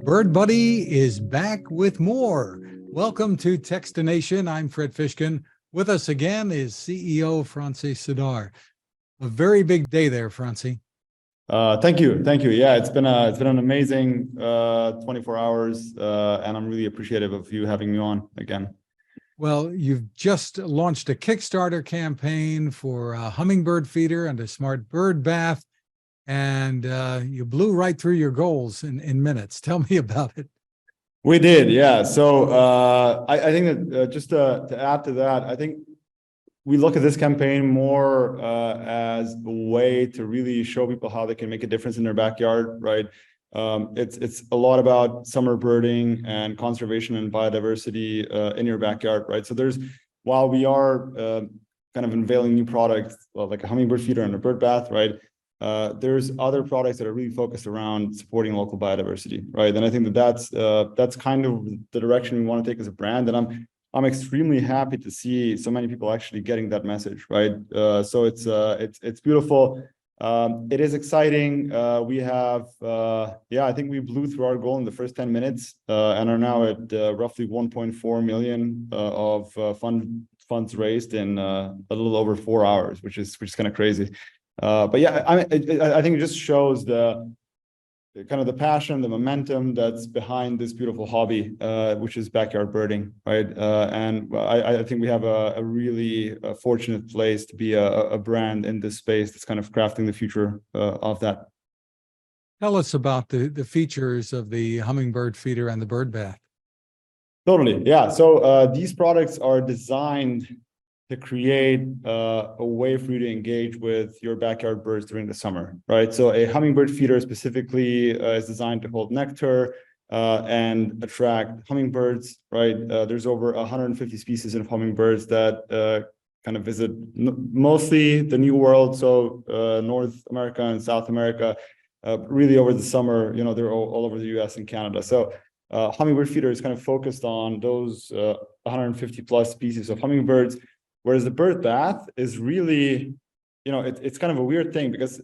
Bird Buddy is back with more. Welcome to Techstination. I'm Fred Fishkin. With us again is CEO Franci Zidar. A very big day there, Franci. Thank you. Yeah, it's been an amazing 24 hours, and I'm really appreciative of you having me on again. Well, you've just launched a Kickstarter campaign for a hummingbird feeder and a smart bird bath, and you blew right through your goals in minutes. Tell me about it. We did, yeah. So I think that just to add to that, I think we look at this campaign more as a way to really show people how they can make a difference in their backyard, right? It's a lot about summer birding and conservation and biodiversity in your backyard, right? So while we are kind of unveiling new products, like a hummingbird feeder and a bird bath, right? There's other products that are really focused around supporting local biodiversity, right? And I think that's kind of the direction we want to take as a brand. And I'm extremely happy to see so many people actually getting that message, right? So it's beautiful. It is exciting. We have, I think we blew through our goal in the first 10 minutes and are now at roughly 1.4 million of funds raised in a little over 4 hours, which is kind of crazy. But yeah, I think it just shows the kind of the passion, the momentum that's behind this beautiful hobby, which is backyard birding, right? And I think we have a really fortunate place to be a brand in this space that's kind of crafting the future of that. Tell us about the features of the hummingbird feeder and the bird bath. Totally, yeah. So these products are designed to create a way for you to engage with your backyard birds during the summer, right? So a hummingbird feeder specifically is designed to hold nectar and attract hummingbirds, right? There's over 150 species of hummingbirds that kind of visit mostly the New World, so North America and South America. Really over the summer, they're all over the US and Canada. So hummingbird feeder is kind of focused on those 150 plus species of hummingbirds. Whereas the bird bath is really, it's kind of a weird thing because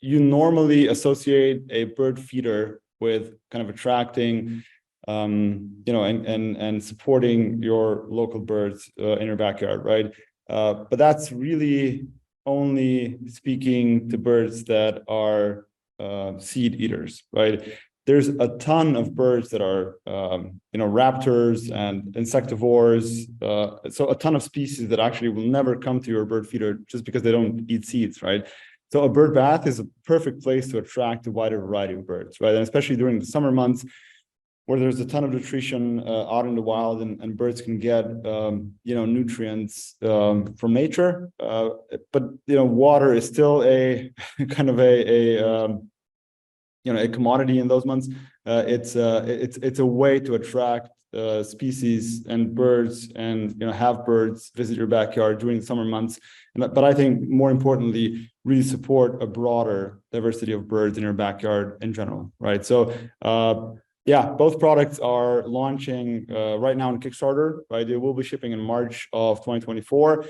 you normally associate a bird feeder with kind of attracting, and supporting your local birds in your backyard, right? But that's really only speaking to birds that are seed eaters, right? There's a ton of birds that are, raptors and insectivores. So a ton of species that actually will never come to your bird feeder just because they don't eat seeds, right? So a bird bath is a perfect place to attract a wider variety of birds, right? And especially during the summer months where there's a ton of nutrition out in the wild and birds can get, nutrients from nature. But, water is still a kind of a commodity in those months. It's a way to attract species and birds and have birds visit your backyard during the summer months. But I think more importantly, really support a broader diversity of birds in your backyard in general, right? So both products are launching right now on Kickstarter, right? They will be shipping in March of 2024.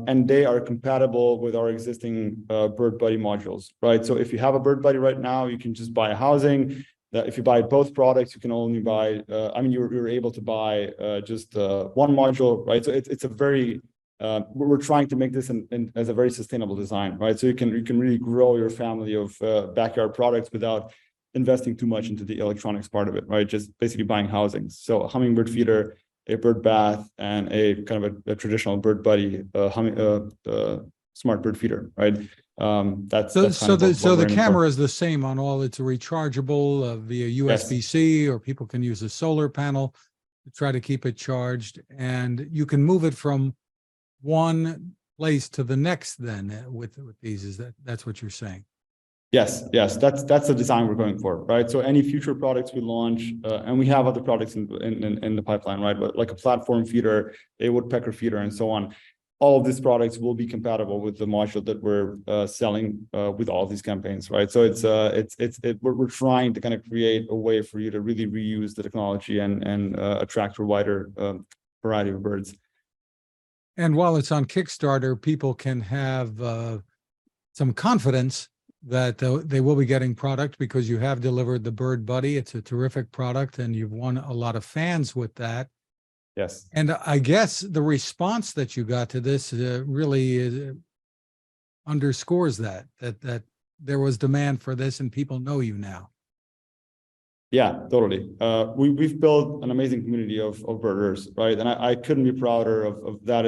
And they are compatible with our existing Bird Buddy modules, right? So if you have a Bird Buddy right now, you can just buy a housing. If you buy both products, you can only buy, you're able to buy just one module, right? So it's a very, we're trying to make this as a very sustainable design, right? So you can really grow your family of backyard products without investing too much into the electronics part of it, right? Just basically buying housings. So a hummingbird feeder, a bird bath, and a kind of a traditional Bird Buddy smart bird feeder, right? So the camera is the same on all. It's rechargeable via USB-C, or people can use a solar panel to try to keep it charged, and you can move it from one place to the next. Then with these, that's what you're saying? Yes, that's the design we're going for, right? So any future products we launch, and we have other products in the pipeline, right? But like a platform feeder, a woodpecker feeder, and so on. All of these products will be compatible with the module that we're selling with all of these campaigns, right? So we're trying to kind of create a way for you to really reuse the technology and attract a wider variety of birds. And while it's on Kickstarter, people can have some confidence that they will be getting product because you have delivered the Bird Buddy. It's a terrific product, and you've won a lot of fans with that. Yes. And I guess the response that you got to this really underscores that there was demand for this and people know you now. Yeah, totally. We've built an amazing community of birders, right? And I couldn't be prouder of that.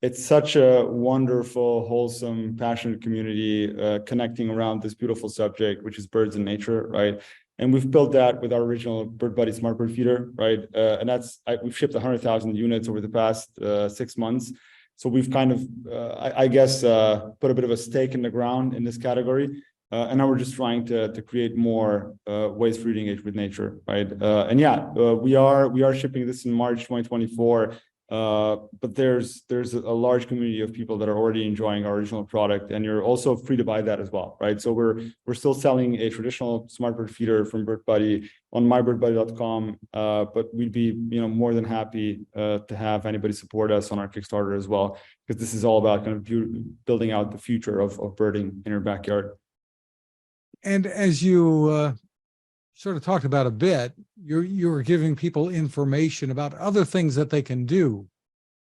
It's such a wonderful, wholesome, passionate community connecting around this beautiful subject, which is birds and nature, right? And we've built that with our original Bird Buddy Smart Bird Feeder, right? And we've shipped 100,000 units over the past 6 months. So we've kind of, I guess, put a bit of a stake in the ground in this category. And now we're just trying to create more ways for you to engage with nature, right? And yeah, we are shipping this in March 2024. But there's a large community of people that are already enjoying our original product, and you're also free to buy that as well, right? So we're still selling a traditional smart bird feeder from Bird Buddy on mybirdbuddy.com, but we'd be more than happy to have anybody support us on our Kickstarter as well, because this is all about kind of building out the future of birding in your backyard. And as you sort of talked about a bit, you're giving people information about other things that they can do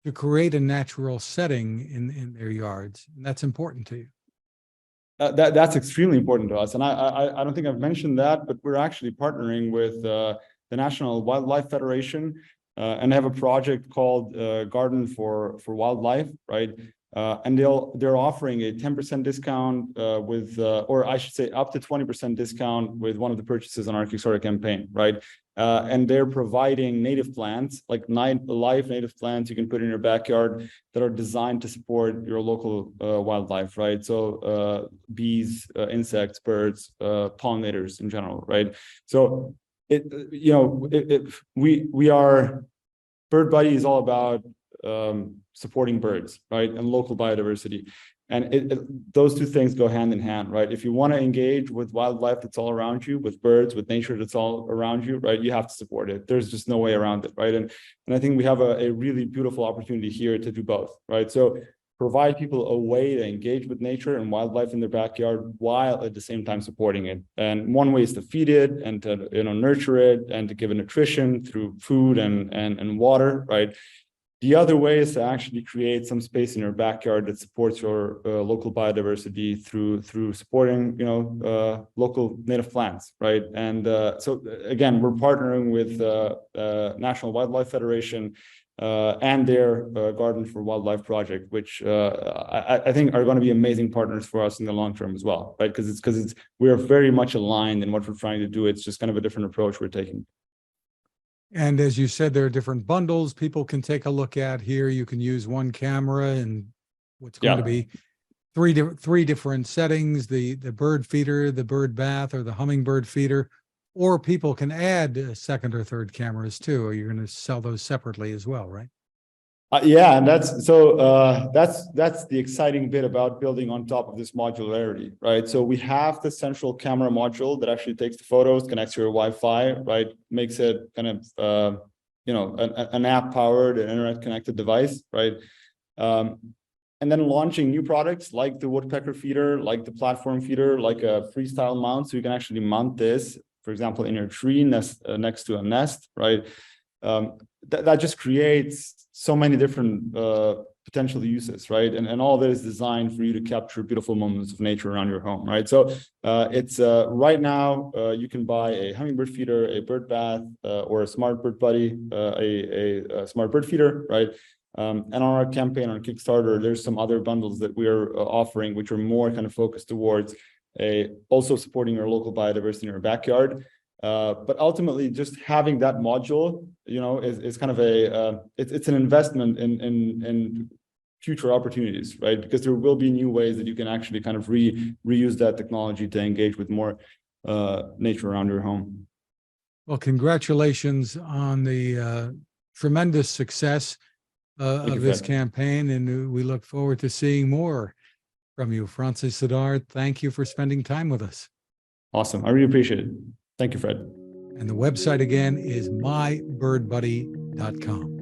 to create a natural setting in their yards, and that's important to you. That's extremely important to us, and I don't think I've mentioned that, but we're actually partnering with the National Wildlife Federation, and they have a project called Garden for Wildlife, right? And they're offering a 10% discount or I should say up to 20% discount with one of the purchases on our Kickstarter campaign, right? And they're providing native plants, like live native plants you can put in your backyard that are designed to support your local wildlife, right? So bees, insects, birds, pollinators in general, right? So Bird Buddy is all about supporting birds, right, and local biodiversity, and those two things go hand in hand, right? If you want to engage with wildlife that's all around you, with birds, with nature that's all around you, right, you have to support it. There's just no way around it, right? And I think we have a really beautiful opportunity here to do both, right? So provide people a way to engage with nature and wildlife in their backyard while at the same time supporting it. And one way is to feed it and to nurture it and to give it nutrition through food and water, right? The other way is to actually create some space in your backyard that supports your local biodiversity through supporting, local native plants, right? And so again, we're partnering with National Wildlife Federation and their Garden for Wildlife project, which I think are going to be amazing partners for us in the long term as well, right? Because we're very much aligned in what we're trying to do. It's just kind of a different approach we're taking. And as you said, there are different bundles people can take a look at here. You can use one camera and what's going to be three different settings, the bird feeder, the bird bath, or the hummingbird feeder, or people can add second or third cameras too, or you're going to sell those separately as well, right? Yeah, and that's the exciting bit about building on top of this modularity, right? So we have the central camera module that actually takes the photos, connects to your Wi-Fi, right? Makes it kind of an app-powered and internet-connected device, right? And then launching new products like the woodpecker feeder, like the platform feeder, like a freestyle mount, so you can actually mount this, for example, in your tree next to a nest, right? That just creates so many different potential uses, right? And all that is designed for you to capture beautiful moments of nature around your home, right? So it's right now you can buy a hummingbird feeder, a bird bath, or a smart bird buddy, a smart bird feeder, right? And on our campaign on Kickstarter, there's some other bundles that we are offering, which are more kind of focused towards also supporting your local biodiversity in your backyard. But ultimately, just having that module, is kind of it's an investment in future opportunities, right? Because there will be new ways that you can actually kind of reuse that technology to engage with more nature around your home. Well, congratulations on the tremendous success of this campaign, and we look forward to seeing more from you. Franci Zidar, thank you for spending time with us. Awesome. I really appreciate it. Thank you, Fred. And the website again is mybirdbuddy.com.